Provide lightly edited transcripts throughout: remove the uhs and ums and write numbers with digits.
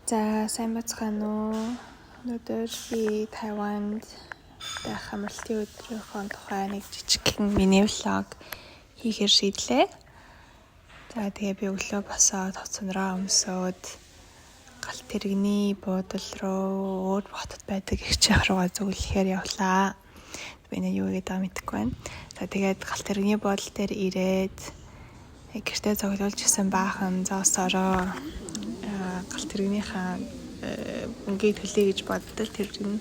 За сайн бацгаана уу. Өнөөдөр би Тайванд байх амралтын өдрийнхөө тухай нэг жижигхэн мини влог хийхээр шийдлээ. За тэгээ би өглөө босоод хоцонроо өмсөөд галт тэрэгний буудал руу өөр хотод байдаг ихчийн руугаа зөвлөхээр явлаа. Би нэг юу гэдэг мэдэхгүй байна. За тэгээд галт тэрэгний буудал дээр ирээд гэртээ зоглуулж исэн баахан зоосороо галт тэрэгнийхаа өнгийг төлөе гэж боддол тэр нь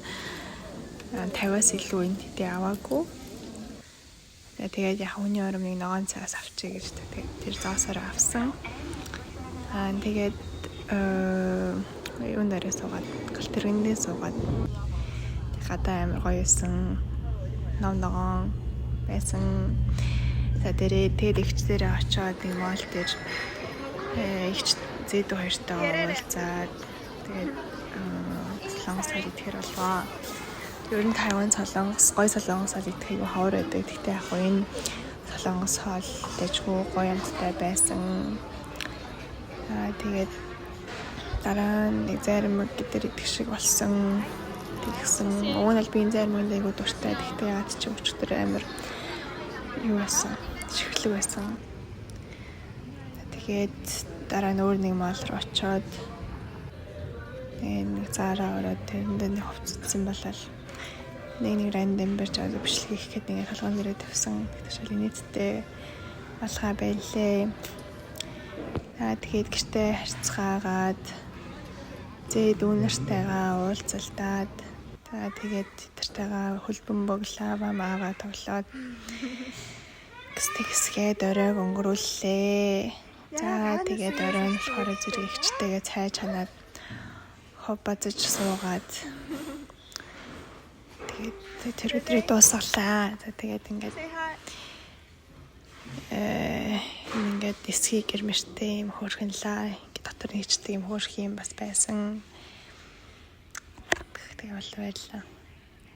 50-аас илүү энэ хэдий аваагүй. Тэгээд яг хүний оромыг ногоон цагаас авчиг гэж тэгээд тэр зоосороо авсан. Тэгээд юун дээрээ суугаад галт тэрэгнээ суугаад гадаа амар гоё юусан ном ногоон байсан. За тэгээд эгч дээрээ очиод нэг моол дээр эгч зэдүү хоёртойгоо уулзаад тэгээд солонгос хол идэхэр болвоо. Ер нь Тайван солонгос гоё солонгос хол идэхийг ховор байдаг. Гэхдээ яг энэ солонгос хол дэжгүй гоё амттай байсан. Тэгээд дараа нэг зарим гэдэр идэх шиг болсон. Тэгсэн уг нь би энэ зарим айгуу дуртай. Гэхдээ яад ч өчтөр амар юу байсан. Чихлэг байсан. Тэгээд дараа нь өөр нэг мал руу очиод нэг заараа ороод тэрэндээ нэг хувцассан болол нэг рандом барьж аваад бичлэг хийхэд нэг толгойн дээрээ тавьсан. Тэгтээ нийтдээ алгаа байлээ. Тэгээд гэртээ харьцаагаад зээ дүүнэртэйгээ уулзалтаад тэгээд тэртэйгээ хөлбөн боглаава мааваа тоглоод гэсгээд оройг өнгөрүүллээ. За тэгээд орой нь болохоор зэрэг ихчтэйгээ цай чанаад хов базаж суугаад тэгээд тэр өдрийг дуусгалаа. За тэгээд ингээд эсхий гэрмэртэй юм хөөрхөнлаа. Ингээд дотор нэгчдэг юм хөөрх юм бас байсан. Тэгээ бол байлаа.